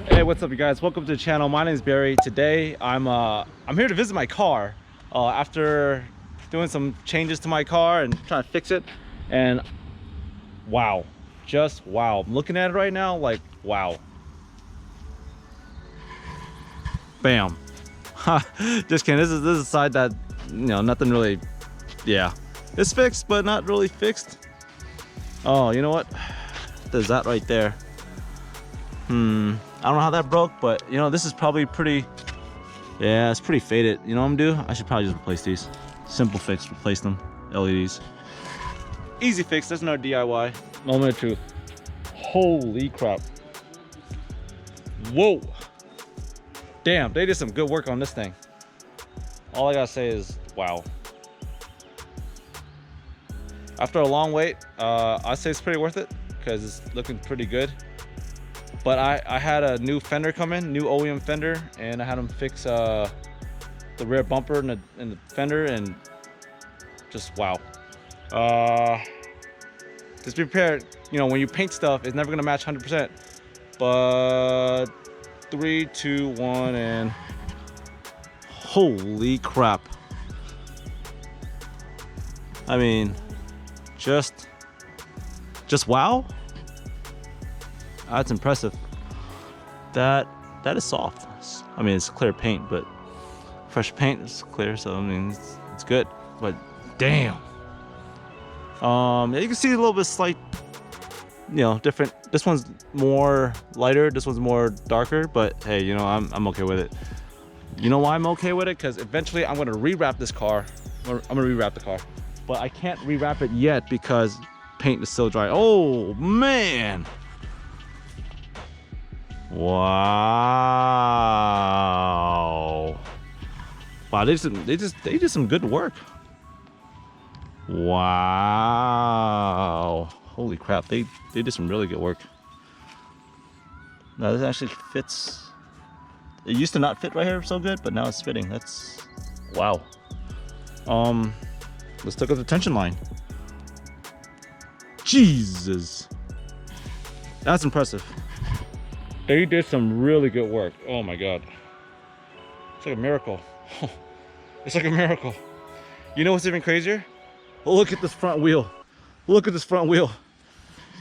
Hey, what's up, you guys? Welcome to the channel. My name is Barry. Today I'm here to visit my car after doing some changes to my car and trying to fix it. And wow, just wow. I'm looking at it right now, like wow. Bam. Just kidding. This is a side that, you know, nothing really. Yeah, it's fixed, but not really fixed. Oh, you know what? There's that right there. I don't know how that broke, but you know, this is probably pretty. Yeah, it's pretty faded. You know what I'm gonna do? I should probably just replace these. Simple fix, replace them. LEDs. Easy fix. There's no DIY. Moment of truth. Holy crap. Whoa. Damn, they did some good work on this thing. All I gotta say is wow. After a long wait, I'd say it's pretty worth it because it's looking pretty good. But I had a new fender come in, new OEM fender, and I had them fix the rear bumper and the fender, and just wow. Just be prepared. You know, when you paint stuff, it's never gonna match 100%. But 3, 2, 1, and holy crap! I mean, just wow. That's impressive. That is soft. I mean, it's clear paint, but fresh paint is clear, so I mean, it's good. But damn. Yeah, you can see a little bit slight, you know, different. This one's more lighter. This one's more darker. But hey, you know, I'm okay with it. You know why I'm okay with it? Because eventually I'm gonna rewrap this car. I'm gonna rewrap the car, but I can't rewrap it yet because paint is still dry. Oh man. Wow. Wow, they did some good work. Wow. Holy crap, they did some really good work. Now this actually fits. It used to not fit right here so good, but now it's fitting. That's wow. Let's look at the tension line. Jesus. That's impressive. They did some really good work. Oh my God. It's like a miracle. It's like a miracle. You know what's even crazier? Look at this front wheel. Look at this front wheel.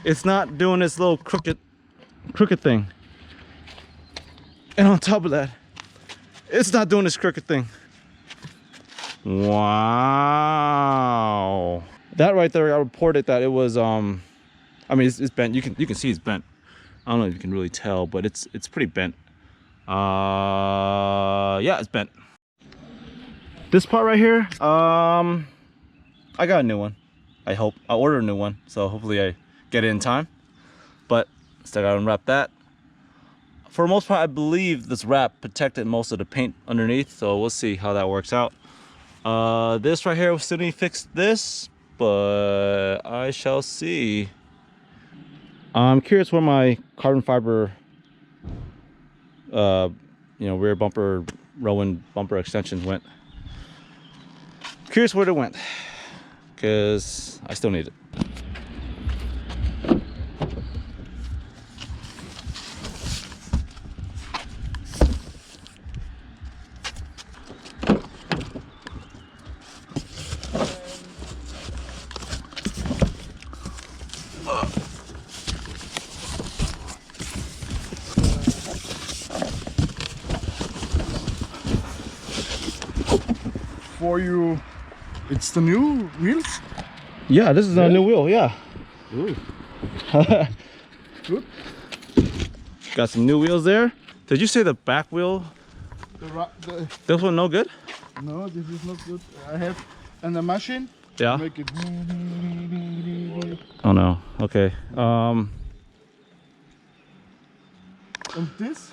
It's not doing this little crooked thing. And on top of that, it's not doing this crooked thing. Wow. That right there, I reported that it was, I mean, it's bent. You can see it's bent. I don't know if you can really tell, but it's pretty bent. Yeah, it's bent. This part right here, I got a new one. I hope. I ordered a new one, so hopefully I get it in time. But still gotta unwrap that. For the most part, I believe this wrap protected most of the paint underneath, so we'll see how that works out. This right here, we still need to fix this, but I shall see. I'm curious where my carbon fiber, you know, rear bumper, Rowan bumper extension went. Curious where it went, because I still need it. For you, it's the new wheels? Yeah, this is a new wheel, yeah. Ooh. Good. Got some new wheels there. Did you say the back wheel? This one no good? No, this is not good. I have and the machine. Yeah. Make it. Oh no. Okay. And this?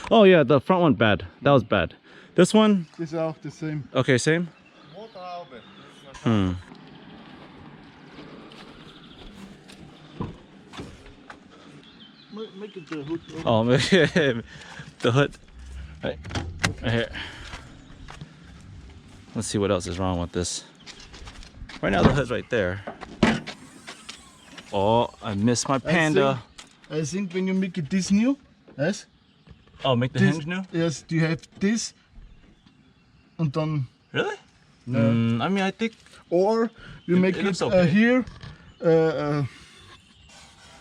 Oh yeah, the front one bad. That was bad. This one? Is auch the same. Okay, same. Make it the hood. Oh, the hood. Right here. Let's see what else is wrong with this. Right now the hood's right there. Oh, I missed my Panda. I think when you make it this new, yes. Oh, make the This, hinge new? yes, you have this. And then. Really? No. I mean, I think. Or you make it it, looks okay. here.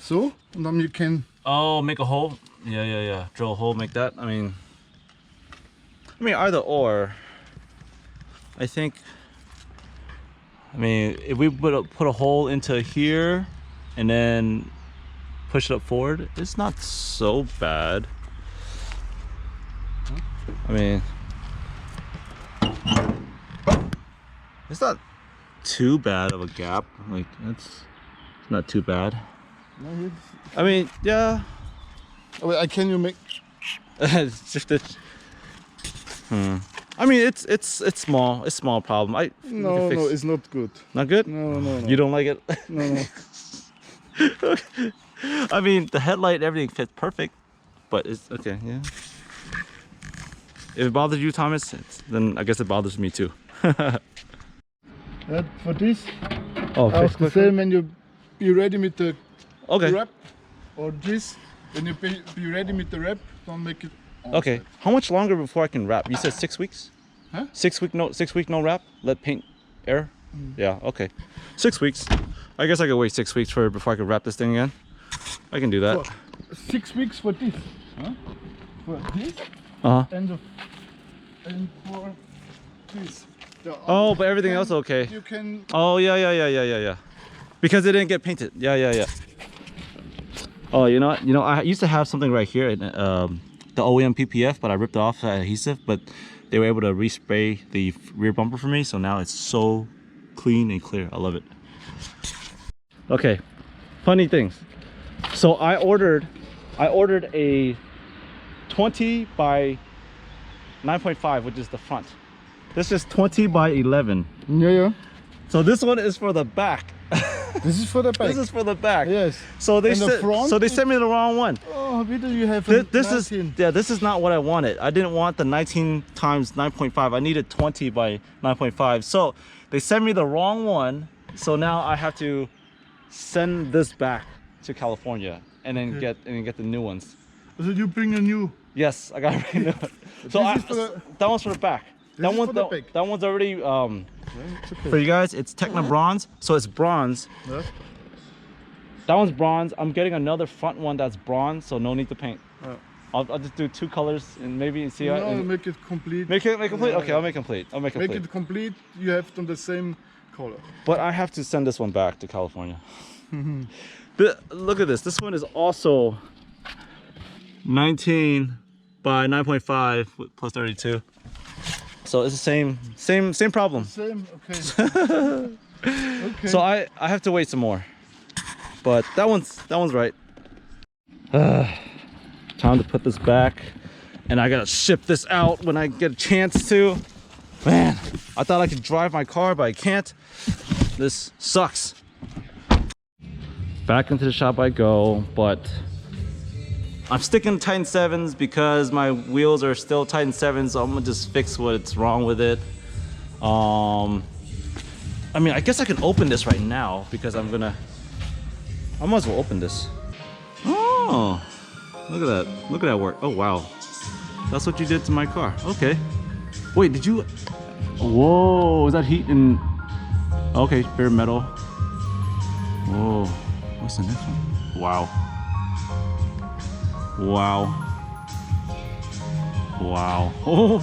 So, and then you can. Oh, make a hole. Yeah. Drill a hole, make that. I mean, either or. I think. I mean, if we put a hole into here, and then push it up forward, it's not so bad. I mean, it's not too bad of a gap. Like it's not too bad. No, I mean, yeah. oh, wait, can you make? It's just a. I mean, it's small. It's small problem. No, it's not good. Not good. No. You don't like it? No. I mean, the headlight and everything fits perfect, but it's okay. Yeah. If it bothers you, Thomas, then I guess it bothers me too. For this, Oh, I the same when you be ready with the okay. wrap, or this when you be ready with the wrap, don't make it. Okay. How much longer before I can wrap? You said 6 weeks. Huh? 6 week no wrap. Let paint air. Yeah. Okay. 6 weeks. I guess I could wait 6 weeks before I could wrap this thing again. I can do that. For 6 weeks for this, huh? For this, and for this. Oh, but everything else okay. You can. Oh yeah. Because it didn't get painted. Yeah. Oh, you know, I used to have something right here, the OEM PPF, but I ripped off the adhesive. But they were able to respray the rear bumper for me, so now it's so clean and clear. I love it. Okay, funny things. So I ordered a 20 by 9.5, which is the front. This is 20 by 11. Yeah. So this one is for the back. This is for the back. This is for the back. Yes. So they the front, so they sent me the wrong one. Oh, why do you have This is not what I wanted. I didn't want the 19 times 9.5. I needed 20 by 9.5. So they sent me the wrong one. So now I have to send this back to California and then get the new ones. So you bring a new. Yes, I gotta bring a new one. So that one's for the back. That one's already okay. for you guys. It's Techno bronze, so it's bronze. Yeah. That one's bronze. I'm getting another front one that's bronze, so no need to paint. I'll just do 2 colors and maybe see. No, make it complete. Make complete. Okay, I'll make complete. Make it complete. You have them the same color. But I have to send this one back to California. Look at this. This one is also 19 by 9.5 plus 32. So it's the same problem. Same, okay. Okay. So I have to wait some more. But that one's right. Time to put this back, and I gotta ship this out when I get a chance to. Man, I thought I could drive my car, but I can't. This sucks. Back into the shop I go, but I'm sticking to Titan7s because my wheels are still Titan7s, so I'm gonna just fix what's wrong with it. I mean, I guess I can open this right now because I might as well open this. Oh, look at that. Look at that work. Oh, wow. That's what you did to my car. Okay. Wait, did you? Whoa, is that heat and? Okay, bare metal. Whoa, what's the next one? Wow. Oh,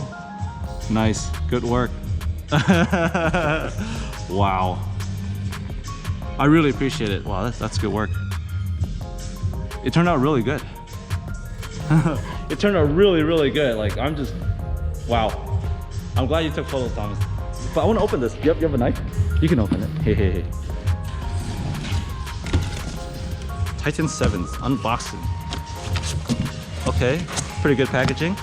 nice, good work. Wow, I really appreciate it. Wow, that's good work. It turned out really good. It turned out really good. Like, I'm just, wow. I'm glad you took photos, Thomas. But I want to open this. You have a knife? You can open it. Hey. Titan7's unboxing. Okay, pretty good packaging.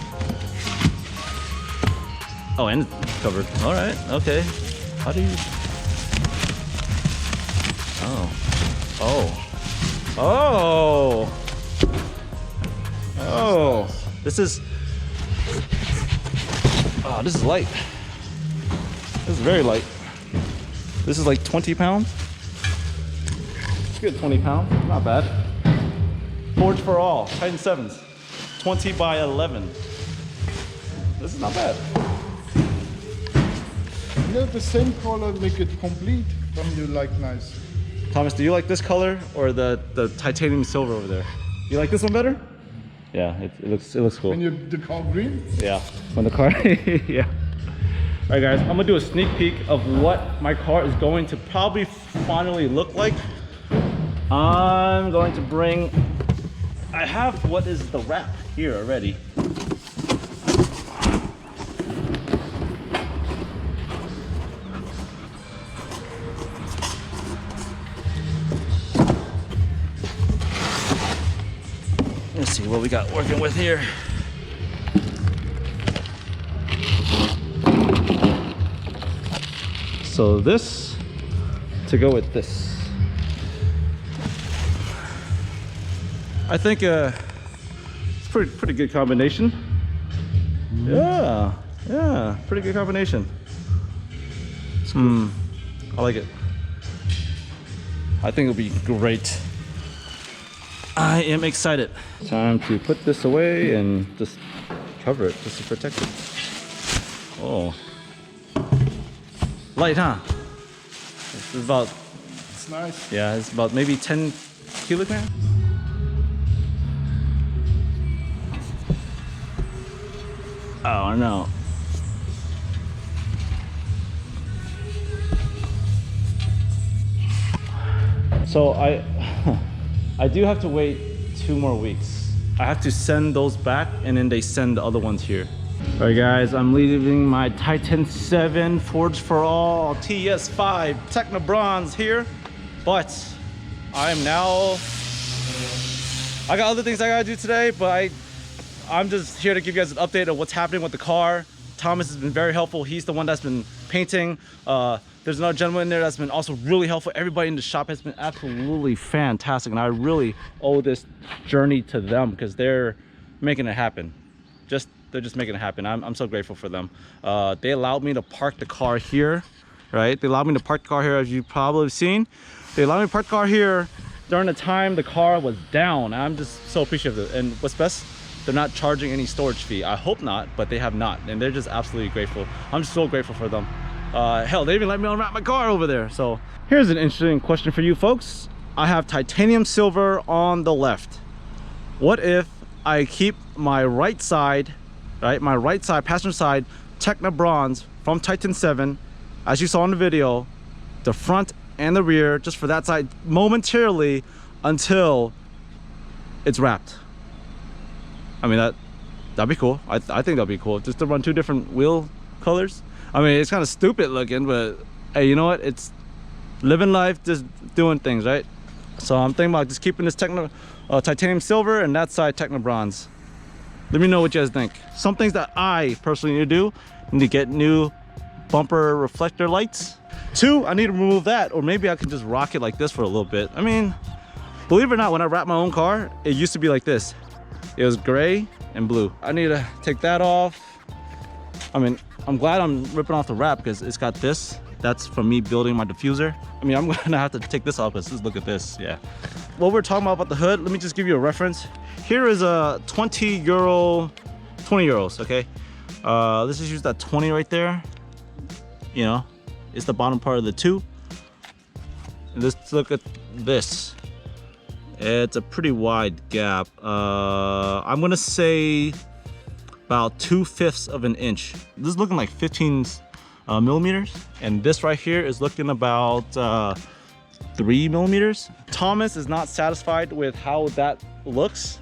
Oh, and it's covered. All right, okay. How do you? Oh. This is light. This is very light. This is like 20 pounds. It's good, 20 pounds. Not bad. Forge for all, Titan7s, 20 by 11. This is not bad. Yeah, the same color make it complete. From you like nice. Thomas, do you like this color or the titanium silver over there? You like this one better? Yeah, it looks cool. When you the car green? Yeah, when the car, yeah. All right, guys, I'm gonna do a sneak peek of what my car is going to probably finally look like. I'm going to bring, I have what is the wrap here already. Let's see what we got working with here. So this to go with this. I think it's pretty good combination. Yeah, pretty good combination. I like it. I think it'll be great. I am excited. Time to put this away and just cover it, just to protect it. Oh. Light, huh? This is about... It's nice. Yeah, it's about maybe 10 kilograms. Oh no. So I do have to wait 2 more weeks. I have to send those back and then they send the other ones here. All right guys, I'm leaving my Titan7 Forge for All TS5 Techno Bronze here, but I'm now, I got other things I gotta do today, but I'm just here to give you guys an update of what's happening with the car. Thomas has been very helpful. He's the one that's been painting. There's another gentleman in there that's been also really helpful. Everybody in the shop has been absolutely fantastic, and I really owe this journey to them because they're making it happen. They're just making it happen. I'm so grateful for them. They allowed me to park the car here, right? They allowed me to park the car here, as you probably have seen. They allowed me to park the car here during the time the car was down. I'm just so appreciative of it. And what's best, they're not charging any storage fee. I hope not, but they have not. And they're just absolutely grateful. I'm just so grateful for them. Hell, they even let me unwrap my car over there. So here's an interesting question for you folks. I have titanium silver on the left. What if I keep my right side, right, my right side, passenger side, Techno Bronze from Titan7, as you saw in the video, the front and the rear, just for that side momentarily until it's wrapped? I mean, that'd be cool. I think that'd be cool, just to run 2 different wheel colors. I mean, it's kind of stupid looking, but hey, you know what? It's living life, just doing things, right? So I'm thinking about just keeping this titanium silver and that side Techno Bronze. Let me know what you guys think. Some things that I personally need to do: I need to get new bumper reflector lights. 2, I need to remove that, or maybe I can just rock it like this for a little bit. I mean, believe it or not, when I wrap my own car, it used to be like this. It was gray and blue. I need to take that off. I mean, I'm glad I'm ripping off the wrap because it's got this. That's from me building my diffuser. I mean, I'm gonna have to take this off because just look at this, yeah. What we're talking about the hood, let me just give you a reference. Here is a 20 euros, okay? Let's just use that 20 right there. You know, it's the bottom part of the 2. Let's look at this. It's a pretty wide gap. I'm gonna say about 2/5 of an inch. This is looking like 15 millimeters, and this right here is looking about 3 millimeters. Thomas is not satisfied with how that looks.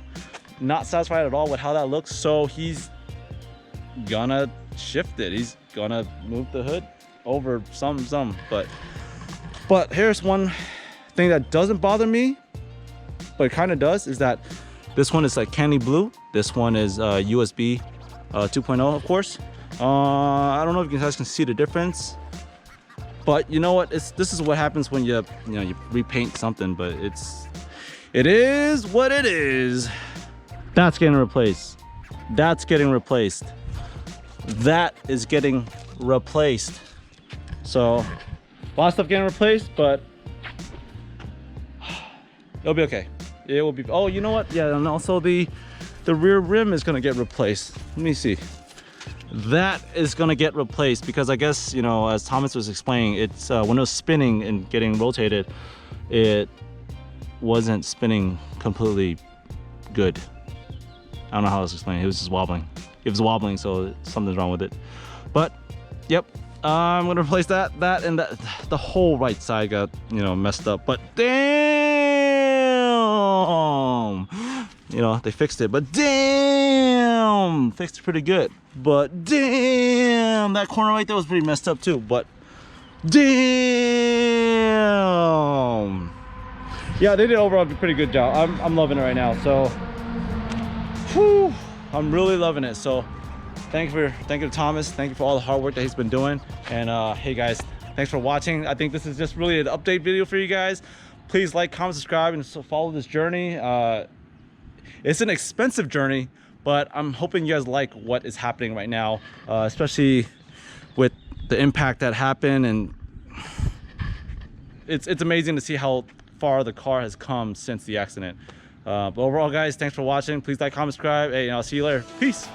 Not satisfied at all with how that looks, so he's gonna shift it. He's gonna move the hood over some, but here's one thing that doesn't bother me, but it kind of does, is that this one is like candy blue. This one is USB 2.0, of course. I don't know if you guys can see the difference, but you know what? This is what happens when you repaint something. But it is what it is. That's getting replaced. That's getting replaced. That is getting replaced. So a lot of stuff getting replaced, but it'll be okay. it will be. Oh, you know what? Yeah, and also the rear rim is gonna get replaced. Let me see. That is gonna get replaced because I guess, you know, as Thomas was explaining, it's when it was spinning and getting rotated, it wasn't spinning completely good. I don't know how I was explaining. It was just wobbling. It was wobbling, so something's wrong with it. But yep, I'm gonna replace that and that. The whole right side got, you know, messed up. But damn, you know, they fixed it. But damn, fixed it pretty good. But damn, that corner right there was pretty messed up too. But damn, yeah, they did overall a pretty good job. I'm loving it right now. So, whew, I'm really loving it. So, thank you to Thomas. Thank you for all the hard work that he's been doing. And hey guys, thanks for watching. I think this is just really an update video for you guys. Please like, comment, subscribe, and follow this journey. It's an expensive journey, but I'm hoping you guys like what is happening right now, especially with the impact that happened. And it's amazing to see how far the car has come since the accident. But overall, guys, thanks for watching. Please like, comment, subscribe, and I'll see you later. Peace.